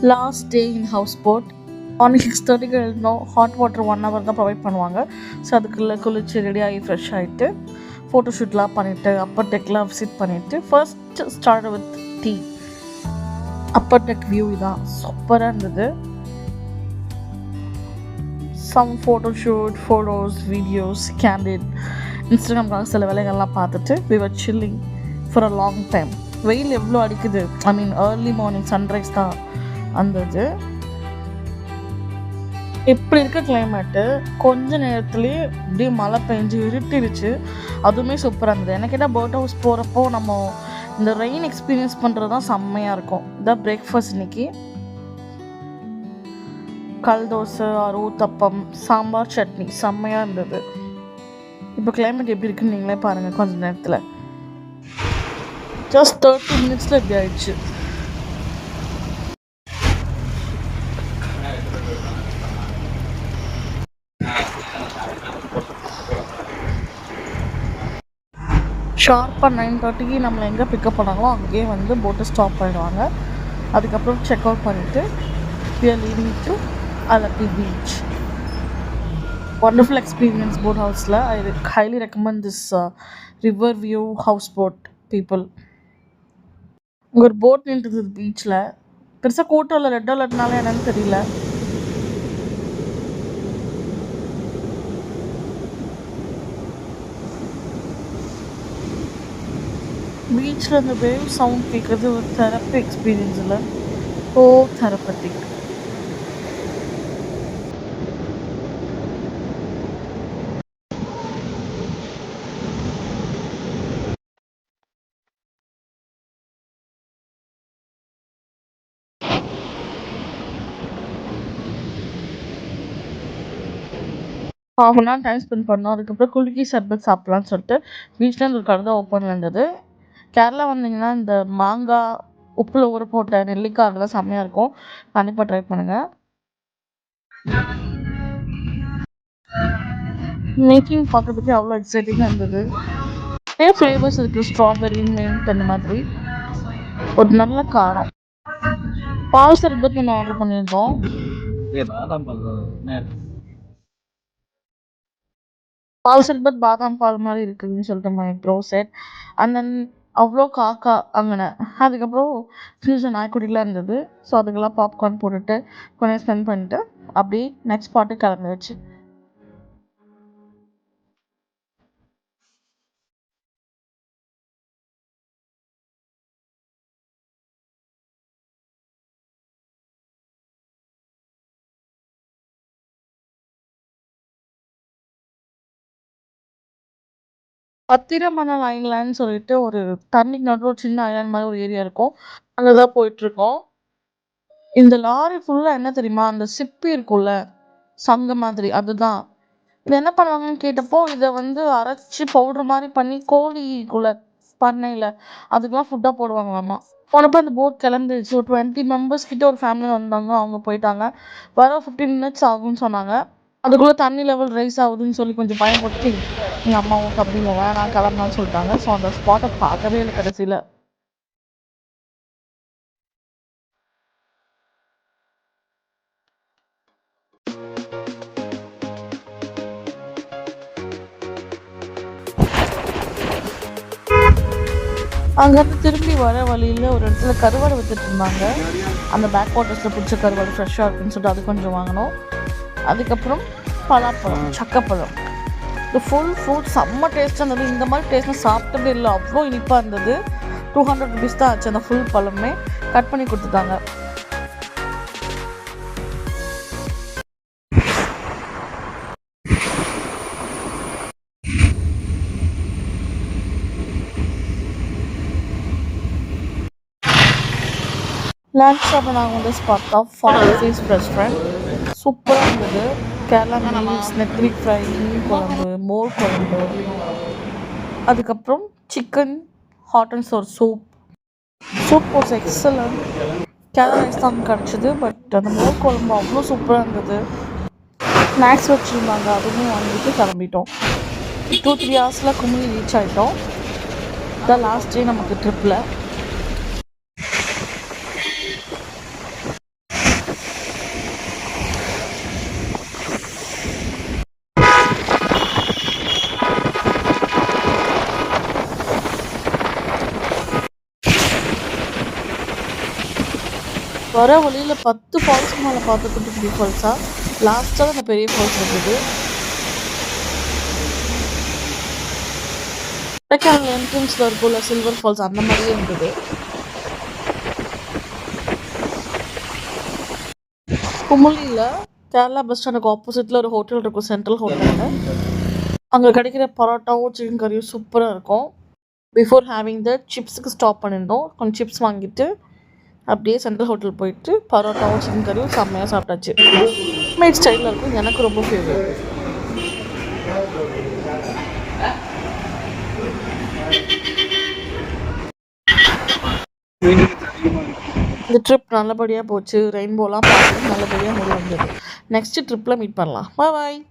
Last day in house boat. Morning 6:30க்கு எழுந்தோம். Hot water 1 hour தான் ப்ரொவைட் பண்ணுவாங்க. ஸோ அதுக்குள்ளே குளிச்சு ரெடியாகி ஃப்ரெஷ் ஆகிட்டு ஃபோட்டோஷூட்லாம் பண்ணிவிட்டு அப்பர் டெக்லாம் விசிட் பண்ணிவிட்டு first start with tea. Upper deck view இதான் சூப்பராக இருந்தது. Some photoshoot, photos, videos, candid, இன்ஸ்டாகிராம்காக சில வேலைகள்லாம் பார்த்துட்டு we were chilling for a long time. வெயில் எவ்வளோ அடிக்குது, ஐ மீன் ஏர்லி மார்னிங் சன்ரைஸ் தான் வந்தது. இப்படி இருக்க கிளைமேட்டு கொஞ்ச நேரத்துலேயே அப்படியே மழை பெஞ்சு இருட்டிடுச்சு. அதுவுமே சூப்பராக இருந்தது. எனக்கு கேட்டால் போட் ஹவுஸ் போகிறப்போ நம்ம இந்த ரெயின் எக்ஸ்பீரியன்ஸ் பண்ணுறது தான் செம்மையாக இருக்கும். இதான் பிரேக்ஃபாஸ்ட் இன்னைக்கு. கல் தோசை, ஊத்தப்பம், சாம்பார், சட்னி செம்மையாக இருந்தது. இப்போ கிளைமேட் எப்படி இருக்குன்னு நீங்களே பாருங்கள். கொஞ்ச நேரத்தில் ஜஸ்ட் 30 minutes இப்படி ஆயிடுச்சு. ஷார்ப்பாக 9:30க்கு நம்மளை எங்கே பிக்கப் பண்ணாங்களோ அங்கேயே வந்து போட்டை ஸ்டாப் பண்ணிடுவாங்க. அதுக்கப்புறம் செக் அவுட் பண்ணிவிட்டு we are leaving to Alapi beach. Wonderful experience boat house-ல. I highly recommend this river view houseboat people. இங்கே ஒரு போட் நின்றுது பீச்சில். பெருசாக கூட்டம் இல்லை. ரெட் அலர்ட்னால என்னன்னு தெரியல. பீச்சில் அந்த வேவ் சவுண்ட் கேட்குறது ஒரு தெரப்பி எக்ஸ்பீரியன்ஸ் இல்லை. ஓ தெரப்பட்டிக். ½ hour டைம் ஸ்பெண்ட் பண்ணோம். அதுக்கப்புறம் குலுக்கி சர்பத் சாப்பிட்லான்னு சொல்லிட்டு பீச்சில் ஒரு கடை தான் ஓப்பனில் இருந்தது. கேரளா வந்தீங்கன்னா இந்த மாங்காய் உப்பில் ஊற போட்ட நெல்லிக்காய் அதெல்லாம் செம்மையாக இருக்கும். கண்டிப்பாக ட்ரை பண்ணுங்கள். மேக்கிங் பார்க்குறதுக்கு அவ்வளோ எக்ஸைட்டிங்காக இருந்தது. நிறைய ஃப்ளேவர்ஸ் இருக்குது. ஸ்ட்ராபெரி, மின்ட் அந்த மாதிரி. ஒரு நல்ல காரம். பால் சர்பத் ஒன்று ஆர்டர் பண்ணியிருந்தோம். பால் சர்பத் பாதாம் பால் மாதிரி இருக்குதுன்னு சொல்லிட்டு my bro set. And then அவ்வளோ காக்கா அங்கே. அதுக்கப்புறம் ஃப்யூஷன் நாய்க்குட்டிலாம் இருந்தது. ஸோ அதுக்கெல்லாம் பாப்கார்ன் போட்டுட்டு கொஞ்சம் ஸ்பெண்ட் பண்ணிட்டு அப்படியே நெக்ஸ்ட் ஸ்பாட்டுக்கு கிளம்பிடுச்சு. பத்திரமணல் ஐலாண்ட்னு சொல்லிட்டு ஒரு தண்ணிக்கு நடுவில் ஒரு சின்ன ஐலாண்ட் மாதிரி ஒரு ஏரியா இருக்கும். அங்கே தான் போயிட்டுருக்கோம். இந்த லாரி ஃபுல்லாக என்ன தெரியுமா, அந்த சிப்பி இருக்கும்ல சங்கு மாதிரி, அதுதான். இது என்ன பண்ணுவாங்கன்னு கேட்டப்போ இதை வந்து அரைச்சி பவுடர் மாதிரி பண்ணி கோழிக்குள்ள பண்ணையில் அதுக்கெலாம் ஃபுட்டாக போடுவாங்களாமா. போனப்போ அந்த போட் கிளம்பிடுச்சு. ஒரு 20 members கிட்ட ஒரு ஃபேமிலி வந்தாங்க. அவங்க போயிட்டாங்க. வர 15 minutes ஆகும்னு சொன்னாங்க. அதுக்குள்ளே தண்ணி லெவல் ரைஸ் ஆகுதுன்னு சொல்லி கொஞ்சம் பயன்படுத்தி எங்கள் அம்மாவும் தம்பியும் வேணாம் கிளம்புனான்னு சொல்லிட்டாங்க. ஸோ அந்த ஸ்பாட்டை பார்க்கவே இல்லை கடைசியில். அங்கேருந்து திரும்பி வர வழியில் ஒரு இடத்துல கருவாடு விற்றுட்டு இருந்தாங்க. அந்த பேக் வாட்டர்ஸில் பிடிச்ச கருவாடு ஃப்ரெஷ்ஷாக இருக்குன்னு சொல்லிட்டு அது கொஞ்சம் வாங்கினோம். அதுக்கப்புறம் பலாப்பழம், சக்கப்பழம், இந்த ஃபுல் ஃப்ரூட் செம்ம டேஸ்ட்டாக இருந்தது. இந்த மாதிரி டேஸ்ட்லாம் சாப்பிட்டதே இல்லை. அவ்வளோ இனிப்பாக இருந்தது. 200 rupees தான் ஆச்சு. அந்த ஃபுல் பழமே கட் பண்ணி கொடுத்துட்டாங்க. லன்ச் சாப்பிட நாங்கள் வந்து ஸ்பாட் ஆஃப் ஃபார்மசிஸ் ரெஸ்டாரண்ட். சூப்பராக இருந்தது. கேரளா மீல்ஸ், நெத்திலி ஃப்ரை, மீன் குழம்பு, மோர் குழம்பு, அதுக்கப்புறம் chicken hot and Chor soup was excellent. Kerala rice தான் கிடச்சிது. பட் அந்த மோர் குழம்பு அவ்வளோ சூப்பராக இருந்தது. ஸ்நாக்ஸ் வச்சுருந்தாங்க. அதுவும் வாங்கிட்டு கிளம்பிட்டோம். 2-3 hours குமுளி ரீச் ஆகிட்டோம். இதான் லாஸ்ட் டே நமக்கு ட்ரிப்பில். வர வழியில் 10 ஃபால்ஸ்க்கு மேலே பார்த்து குட்டி குட்டி ஃபால்ஸாக லாஸ்ட்டாக அந்த பெரிய ஃபால்ஸ் இருக்குது. கொடைக்கானல் என்ட்ரன்ஸில் இருக்கும்ல சில்வர் ஃபால்ஸ் அந்த மாதிரியே இருந்தது. குமுளியில் கேரளா பஸ் ஸ்டாண்டுக்கு ஆப்போசிட்டில் ஒரு ஹோட்டல் இருக்கும், சென்ட்ரல் ஹோட்டலில். அங்கே கிடைக்கிற பரோட்டாவும் சிக்கன் கறியும் சூப்பராக இருக்கும். பிஃபோர் ஹேவிங் த சிப்ஸுக்கு ஸ்டாப் பண்ணியிருந்தோம். கொஞ்சம் சிப்ஸ் வாங்கிட்டு அப்படியே சென்ட்ரல் ஹோட்டல் போயிட்டு பரோட்டாவும் சிக்கன் கறியும் செம்மையாக சாப்பிட்டாச்சு. மேட் ஸ்டைலில் இருக்கும், எனக்கு ரொம்ப ஃபேவரட். இந்த ட்ரிப் நல்லபடியாக போச்சு. ரெயின்போலாம் பார்த்து நல்லபடியாக முடிவு வந்தது. நெக்ஸ்ட் ட்ரிப்பில் மீட் பண்ணலாம். பாய்.